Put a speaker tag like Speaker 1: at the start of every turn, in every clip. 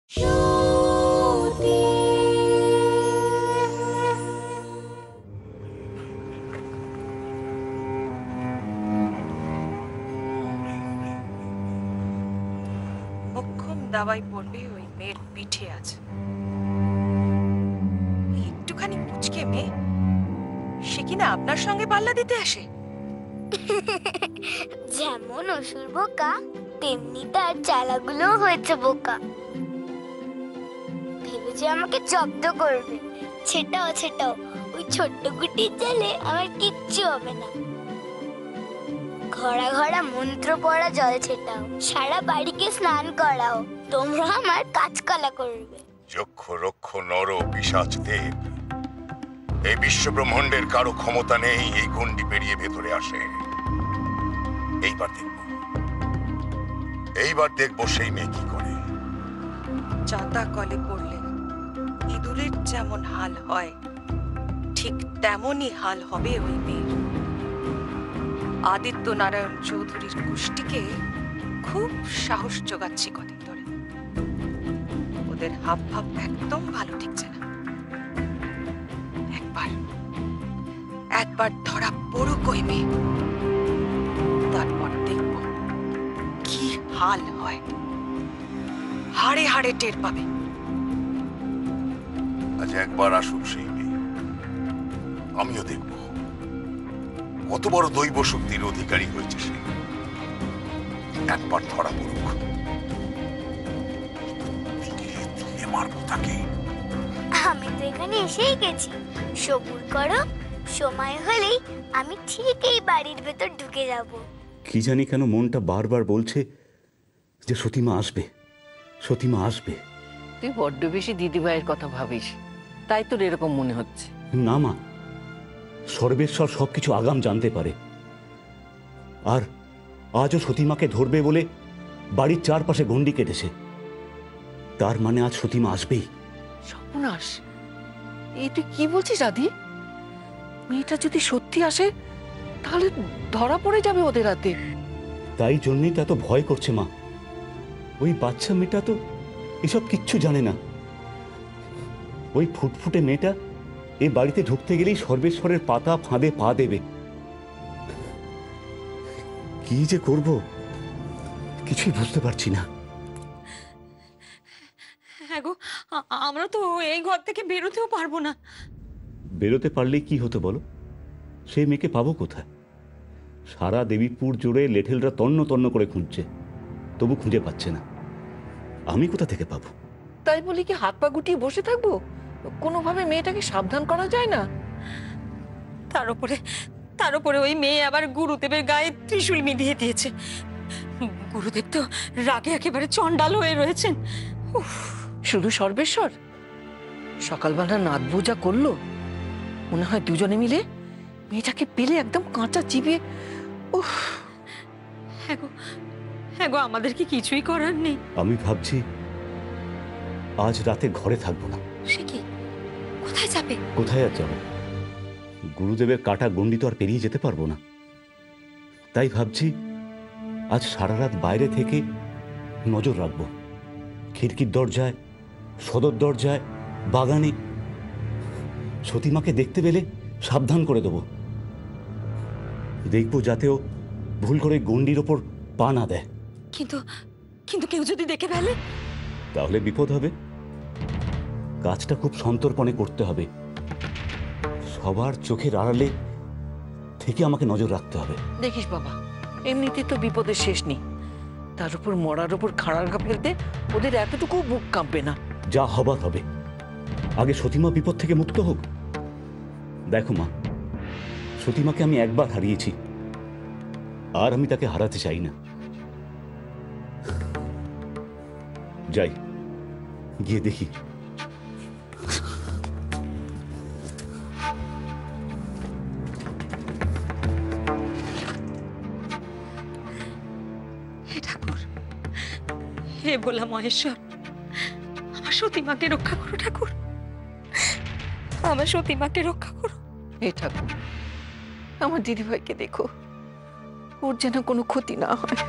Speaker 1: মোক্ষম দাওয়াই পড়বে ওই মেয়ের পিঠে আছে। একটুখানি পুচকে মেয়ে, সে কিনা আপনার সঙ্গে পাল্লা দিতে আসে।
Speaker 2: যেমন অসুর বোকা, তেমনি তার চালাগুলো হয়েছে বোকা। ভেবেছে আমাকে জব্দ করবে। ছেটাও ছেটাও, ওই ছোট্ট গুটির জালে আমার কিচ্ছু হবে না। ঘড়া ঘড়া মন্ত্র পড়া জল ছেটাও, সারা বাড়িকে স্নান করাও, তোমরা আমার কাজকলা করবে।
Speaker 3: যক্ষ রক্ষ নর পিশাচ দেব, এই বিশ্ব ব্রহ্মাণ্ডের কারো ক্ষমতা নেই এই গণ্ডি পেরিয়ে ভেতরে আসে। এইবার দেখবো সেই মেয়ে কি করে।
Speaker 1: চাঁদা কলে পড়লে ইঁদুরের যেমন হাল হয়, ঠিক তেমনই হাল হবে ওই মেয়ের। আদিত্য নারায়ণ চৌধুরীর গোষ্ঠীকে খুব সাহস জোগাচ্ছি কদিন ধরে। ওদের হাব ভাব একদম ভালো ঠিকছে না। একবার ধরা পড়ুক ওই মেয়ে, তারপর দেখব কি হাল হয়। হাড়ে হাড়ে টের পাবে।
Speaker 3: আজ একবার আসুক সেই মেয়ে, আমিও দেখব কত বড় দৈব শক্তির অধিকারী হয়েছে সে। একবার ধরা পড়ুক, মারবো তাকে।
Speaker 2: আমি তো এখানে এসেই গেছি, সবুর করো, সময় হলেই আমি ঠিক এই বাড়ির ভেতর ঢুকে যাব।
Speaker 4: কি জানি কেন মনটা বারবার বলছে যে সতীমা আসবে, সতীমা আসবে।
Speaker 5: তুই বড্ড বেশি দিদিভাইয়ের কথা ভাবিস, তাই তোর এরকম মনে হচ্ছে।
Speaker 4: না মা, সর্বেশ্বর সবকিছু আগাম জানতে পারে। আর আজও সতীমাকে ধরবে বলে বাড়ির চারপাশে গন্ডি কেটেছে। তার মানে আজ সতীমা আসবেই।
Speaker 5: সর্বনাশ, এই তুই কি বলছিস আদি? মেয়েটা যদি সত্যি আসে তাহলে ধরা পড়ে যাবে ওদের হাতে।
Speaker 4: তাই জন্যই তো এত ভয় করছে মা। ওই বাচ্চা মেয়েটা তো এসব কিচ্ছু জানে না। ওই ফুটফুটে মেয়েটা এ বাড়িতে ঢুকতে গেলেই সর্বেশ্বরের পাতা ফাঁদে পা দেবে। কি যে করব কিছুই বুঝতে পারছি না।
Speaker 6: হ্যাঁ গো, আমরা তো এই ঘর থেকে বেরোতেও পারবো না।
Speaker 4: বেরোতে পারলেই কি হতো বলো? সেই মেয়েকে পাবো কোথায়? সারা দেবীপুর জুড়ে লেঠেলরা তন্ন তন্ন করে খুঁজছে, তবু খুঁজে পাচ্ছে না। আমি কোথা থেকে পাবো?
Speaker 5: তাই বলি কি হাত পা গুটিয়ে বসে থাকবো? কোনোভাবে মেয়েটাকে সাবধান করা যায় না?
Speaker 6: তার উপরে ওই মেয়ে আবার গুরুদেবের গায়ে ত্রিশূল মিলিয়ে দিয়েছে। গুরুদেব তো রাগে একেবারে চণ্ডাল হয়ে রয়েছেন।
Speaker 5: শুধু সর্বেশ্বর সকালবেলা নাদ বোঝা করলো, মনে হয় দুজনে মিলে মেয়েটাকে পেলে একদম কাঁচা চিবিয়ে।
Speaker 6: হ্যাঁ গো, আমাদের কি কিছুই করার নেই?
Speaker 4: আমি ভাবছি আজ রাতে ঘরে থাকবো না।
Speaker 6: সে কি, কোথায় যাবে?
Speaker 4: কোথায় আর যাবো? গুরুদেবের কাটা গণ্ডি তো আর পেরিয়ে যেতে পারবো না। তাই ভাবছি আজ সারা রাত বাইরে থেকে নজর রাখবো। খিড়কির দরজায়, সদর দরজায়, বাগানে। সতীমাকে দেখতে পেলে সাবধান করে দেবো। দেখবো যাতেও ভুল করে গণ্ডির ওপর পা না দেয়।
Speaker 6: কিন্তু কেউ যদি দেখে ফেলে?
Speaker 4: তাহলে বিপদ হবে। কাজটা খুব সন্তর্পণে করতে হবে। সবার চোখের আড়ালে থেকে আমাকে নজর রাখতে হবে।
Speaker 5: দেখিস বাবা, এমনিতে তো বিপদের শেষ নেই, তার উপর মরার উপর খাড়ার ঘা ফেলতে ওদের এতটুকু বুক কাঁপবে না।
Speaker 4: যা হবার হবে, আগে সতীমা বিপদ থেকে মুক্ত হোক। দেখো মা, সতীমাকে আমি একবার হারিয়েছি, আর আমি তাকে হারাতে চাই না। যাই, গিয়ে দেখি।
Speaker 6: হে ঠাকুর, হে ভোলা মহেশ্বর, আমার সতীমাকে রক্ষা করো ঠাকুর, আমার সতীমাকে রক্ষা করো।
Speaker 5: হে ঠাকুর, আমার দিদিভাইকে দেখো, ওর যেন কোনো ক্ষতি না হয়।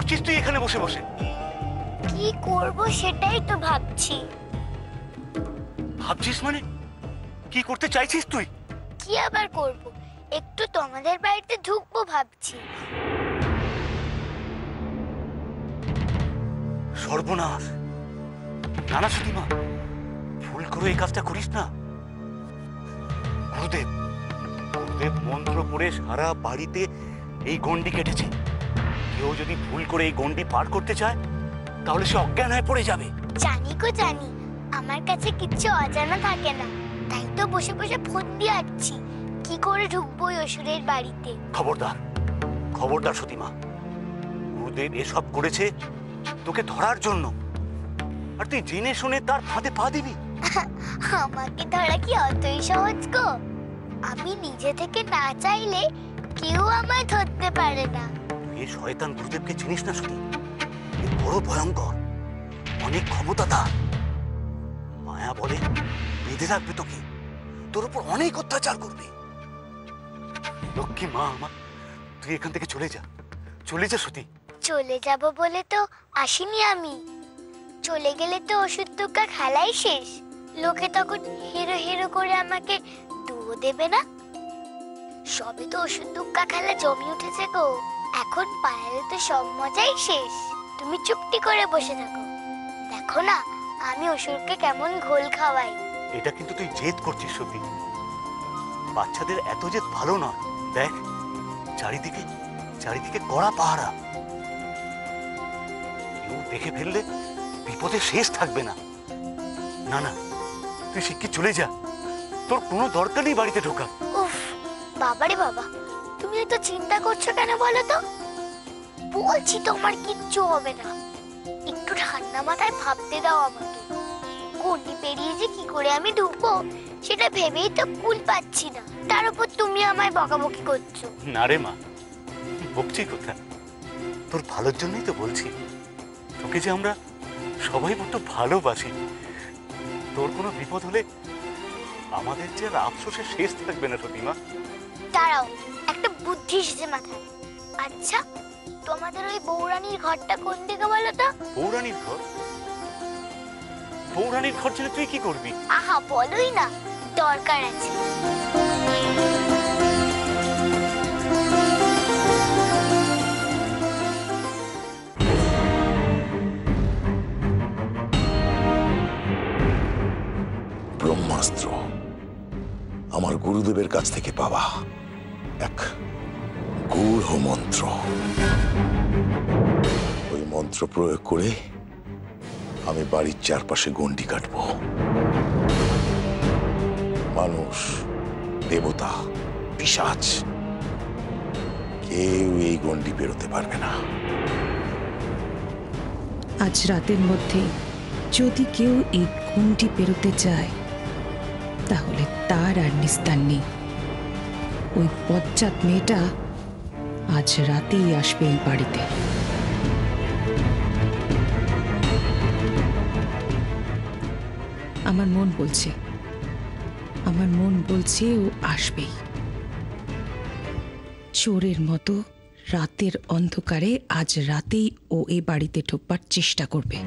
Speaker 4: করছিস তুই এখানে বসে বসে?
Speaker 2: কি করব সেটাই তো ভাবছি।
Speaker 4: ভাবছিস মানে কি করতে চাইছিস তুই?
Speaker 2: কি আবার করব, একটু তোমাদের বাড়িতে ঢুকবো ভাবছি।
Speaker 4: সর্বনাশ! নানা সুতিমা, ভুল করে এই কাজটা করিস না। গুরুদেব গুরুদেব মন্ত্র পড়ে সারা বাড়িতে এই গন্ডি কেটেছে। কেউ যদি ভুল করে এই গন্ডি পার করতে চায় তাহলে সে অজ্ঞান হয়ে পড়ে যাবে।
Speaker 2: জানি গো জানি, আমার কাছে কিচ্ছু অজানা থাকে না, তাই তো বসে বসে ফোন দিয়ে আছি কি করে ঢুকবো ওই অসুরের বাড়িতে।
Speaker 4: খবরদার খবরদার সতীমা, গুরুদেব এসব করেছে তোকে ধরার জন্য, আর তুই জেনে শুনে তার ফাঁদে পা দিবি?
Speaker 2: আমাকে ধরা কি অতই সহজ গো? আমি নিজে থেকে না চাইলে কেউ আমায় ধরতে পারে না।
Speaker 4: এই শয়তান গুরুদেবকে চিনিস না সতী? এ বড় ভয়ঙ্কর, অনেক ক্ষমতা তার। মায়া বলে বেঁধে রাখবে তোকে, তোর উপর অনেক অত্যাচার করবে। লক্ষ্মী মা আমার, তুই এখান থেকে চলে যা, চলে যা সতী।
Speaker 2: চলে যাব বলে তো আসিনি আমি। চলে গেলে তো ওষুধ টুকা খেলাই শেষ। লোকে তখন হিরো হিরো করে আমাকে দুও দেবে না। সবে তো ওষুধ টুকা খেলা জমি উঠেছে গো, এখন পালালে তো সব মজাই শেষ। তুমি চুপটি করে বসে থাকো, দেখো না আমি অসুরকে কেমন ঘোল খাওয়াই।
Speaker 4: এটা কিন্তু তুই জেদ করছিস সতী, বাচ্চাদের এত জেদ ভালো নয়। দেখ চারিদিকে চারিদিকে কড়া পাহারা, কেউ দেখে ফেললে বিপদে শেষ থাকবে না। না না, তুই শিগগির চলে যা, তোর কোনো দরকার নেই বাড়িতে ঢোকা।
Speaker 2: উফ বাবারে বাবা, তুমি এত চিন্তা করছো কেন বলো তো? বলছি তোমার কিচ্ছু হবে না, একটু ঠান্ডা মাথায় ভাবতে দাও আমাকে। গন্ডি পেরিয়ে যে কি করে আমি ঢুকবো সেটা ভেবেই তো কুল পাচ্ছি না, তার উপর তুমি আমায় বকাবকি করছো।
Speaker 4: না রে মা, বকছি কোথা, তোর ভালোর জন্যই তো বলছি। তোকে যে আমরা সবাই বড্ড ভালোবাসি, তোর কোনো বিপদ হলে আমাদের যে আর আফসোসের শেষ থাকবে না সতীমা।
Speaker 2: দাঁড়াও, একটা বুদ্ধি এসেছে মাথায়। আচ্ছা তোমাদের ওই বৌরানীর ঘরটা কোন দিকে বলো তো?
Speaker 4: পৌরাণীর ঘর? পৌরাণীর ঘর ছেড়ে তুই কি করবি?
Speaker 2: আহা বলোই না, দরকার আছে।
Speaker 3: ব্রহ্মাস্ত্র আমার গুরুদেবের কাছ থেকে পাওয়া এক গূঢ় মন্ত্র। ওই মন্ত্র প্রয়োগ করে আমি বাড়ির চারপাশে গন্ডি কাটব। মানুষ, দেবতা, পিশাচ কেউ এই গন্ডি পেরোতে পারবে না।
Speaker 6: আজ রাতের মধ্যে যদি কেউ এই গণ্ডি পেরোতে চায় তাহলে তার আর নিস্তার নেই। ওই বজ্জাত মেয়েটা আজ রাতেই আসবে এই বাড়িতে। আমার মন বলছে ও আসবেই। চোরের মতো রাতের অন্ধকারে আজ রাতেই ও এই বাড়িতে ঢুকবার চেষ্টা করবে।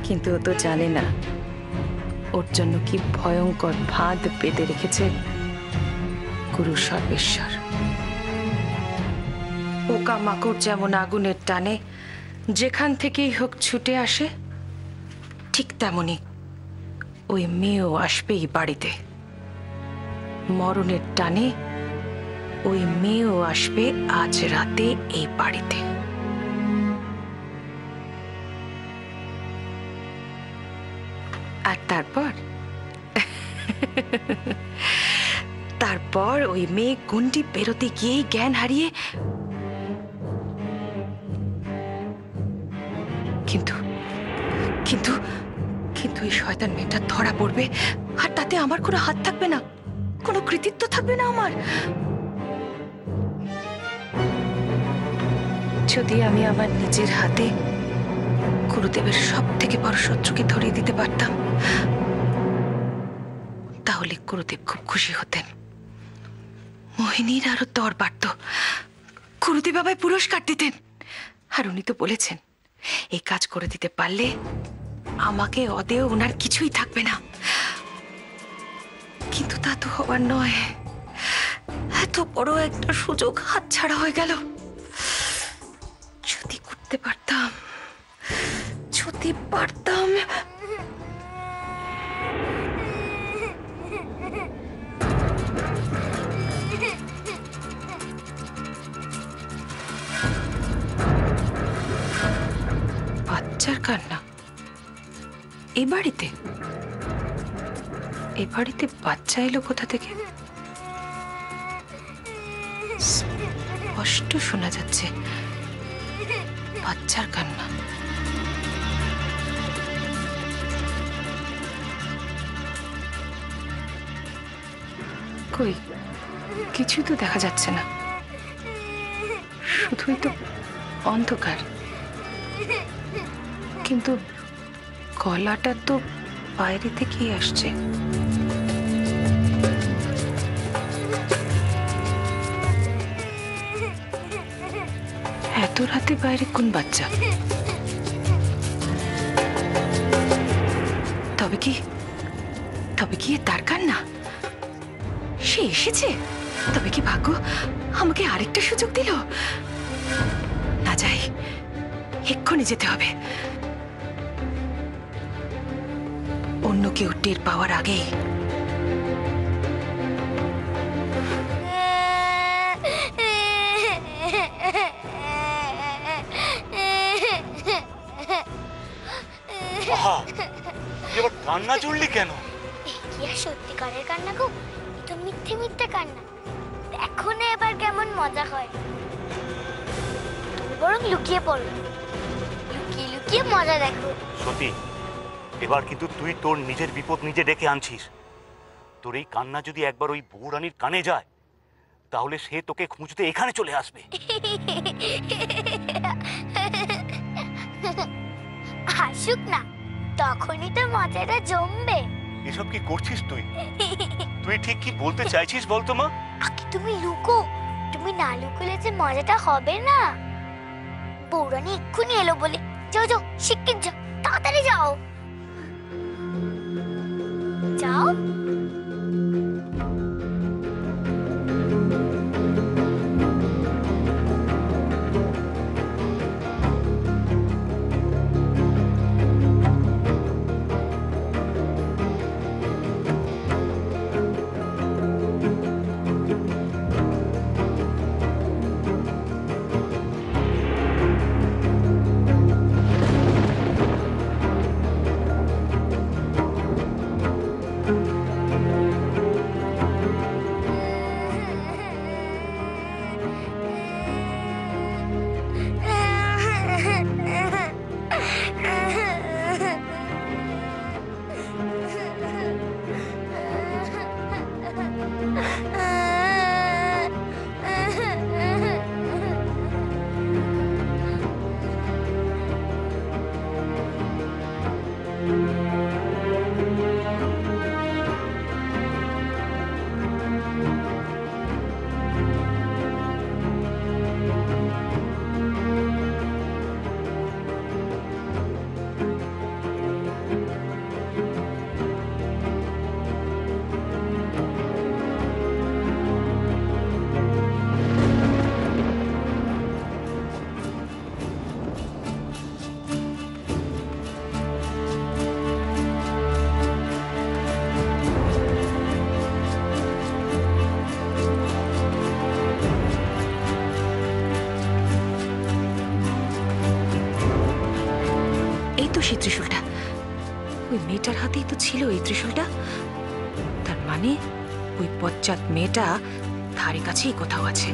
Speaker 6: কিন্তু ও তো জানে না ওর জন্য কি ভয়ঙ্কর ফাঁদ পেতে রেখেছে গুরু সর্বেশ্বর। পোকামাকড় যেমন আগুনের টানে যেখান থেকেই হোক ছুটে আসে, ঠিক তেমনি ওই মেয়েও আসবে এই বাড়িতে। মরণের টানে ওই মেয়েও আসবে আজ রাতে এই বাড়িতে। আর তারপর ওই মেয়ে গন্ডি পেরোতে গিয়েই জ্ঞান হারিয়ে, কিন্তু কিন্তু কিন্তু এই শয়তান মেয়েটা ধরা পড়বে, আর তাতে আমার কোনো হাত থাকবে না, কোনো কৃতিত্ব থাকবে না আমার। যদি আমি আমার নিজের হাতে
Speaker 5: গুরুদেবের সব থেকে বড় শত্রুকে ধরিয়ে দিতে পারতাম, তাহলে গুরুদেব খুব খুশি হতেন। মোহিনীর আরো দর বাড়ত, গুরুদেব আমায় পুরস্কার দিতেন। আর উনি তো বলেছেন এই কাজ করে দিতে পারলে আমাকে অদেয় ওনার কিছুই থাকবে না। কিন্তু তা তো হবার নয়। এত বড় একটা সুযোগ হাতছাড়া হয়ে গেল। যদি করতে পারতাম, যদি পারতাম। বাচ্চার কান্না এ বাড়িতে? এ বাড়িতে বাচ্চা এলো কোথা থেকে? স্পষ্ট শোনা যাচ্ছে বাচ্চার কান্না। কই, কিছু তো দেখা যাচ্ছে না, শুধুই তো অন্ধকার। কিন্তু গলাটা তো বাইরে থেকেই আসছে। এত রাতে বাইরে কোন বাচ্চা? তবে কি তার কান্না? সে এসেছে? তবে কি ভাগ্য আমাকে আরেকটা সুযোগ দিল? না যাই, এক্ষুনি যেতে হবে। অন্য কেউ টের পাওয়ার আগেই।
Speaker 4: এবার কান্না জুড়লি কেন?
Speaker 2: কি আর সত্যিকারের কান্না গো, এ তো মিথ্যে মিথ্যে কান্না। দেখো না এবার কেমন মজা হয়। তুমি বরং লুকিয়ে পড়ো, লুকিয়ে লুকিয়ে মজা দেখো।
Speaker 4: সত্যি, এবার কিন্তু তুই তোর নিজের বিপদ নিজে ডেকে আনছিস। তোর এই কান্না যদি একবার ওই বউরানীর কানে যায়, তাহলে সে তোকে খুঁজতে এখানে চলে আসবে।
Speaker 2: আসুক না, তখনই তো মজাটা জমবে।
Speaker 4: এসব কি করছিস তুই? তুই ঠিক কি বলতে চাইছিস বলতো মা?
Speaker 2: আগে তুমি লুকো, তুমি না লুকোলে যে মজাটা হবে না। বউরানী এক্ষুনি এলো বলে। যাও যাও, শিগগির যাও, তাড়াতাড়ি যাও যাও।
Speaker 5: সেই ত্রিশূলটা, ওই মেয়েটার হাতেই তো ছিল এই ত্রিশূলটা। তার মানে ওই বজ্জাত মেয়েটা ধারে কাছেই কোথাও আছে।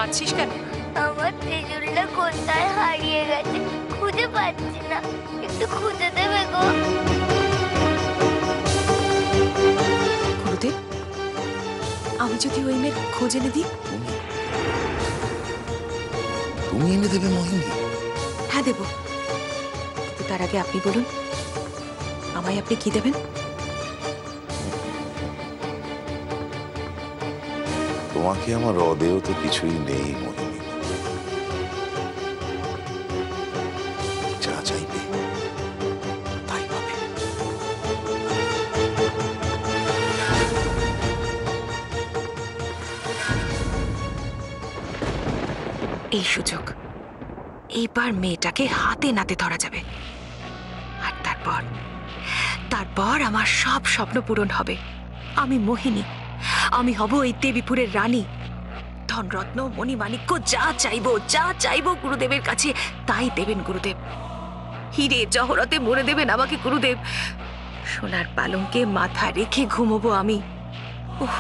Speaker 1: কাঁদছিস কেন?
Speaker 2: আমার ত্রিশূলটা কোথায় হারিয়ে গেছে, খুঁজে পাচ্ছি না, একটু খুঁজে দেবে গো।
Speaker 5: গুরুদেব, আমি যদি ওই মেয়ের খোঁজ এনে দিই?
Speaker 3: তুমি এনে দেবে মোহিনী?
Speaker 5: হ্যাঁ দেব, কিন্তু তার আগে আপনি বলুন, আমায় আপনি কি দেবেন?
Speaker 3: তোমাকে আমার অদেয় তো কিছুই নেই মোহিনী। যা চাইবে তাই পাবে।
Speaker 5: এই সুযোগ, এইবার মেয়েটাকে হাতে নাতে ধরা যাবে। আর তারপর আমার সব স্বপ্ন পূরণ হবে। আমি মোহিনী, আমি হব এই দেবীপুরের রানী। ধনরত্ন, মণিমাণিক্য যা চাইবো গুরুদেবের কাছে তাই দেবেন গুরুদেব। হিরে জহরতে মরে দেবেন আমাকে গুরুদেব। সোনার পালঙ্কে মাথা রেখে ঘুমোবো আমি। উফ,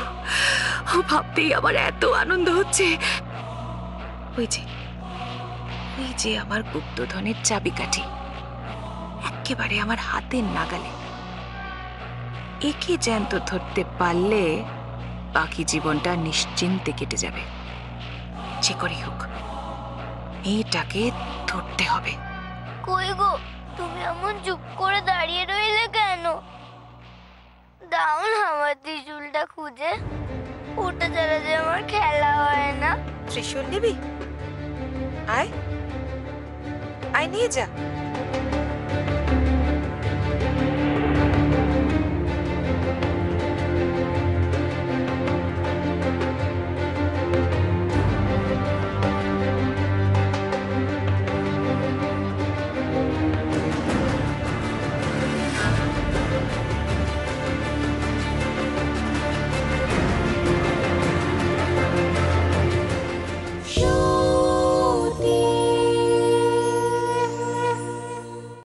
Speaker 5: ভাবতেই আমার এত আনন্দ হচ্ছে। ওই যে আমার গুপ্তধনের চাবিকাঠি, একেবারে আমার হাতের নাগালে। একে জ্যান্ত ধরতে পারলে বাকি জীবনটা নিশ্চিন্তে কেটে যাবে। যে করেই হোক মেয়েটাকে ধরতে হবে।
Speaker 2: কই গো, তুমি এমন চুপ করে দাঁড়িয়ে রইলে কেন? দাও না আমার ত্রিশূলটা খুঁজে, ওটা ছাড়া যে আমার খেলা হয় না।
Speaker 1: ত্রিশূল নিবি? আয় আয়, নিয়ে যা।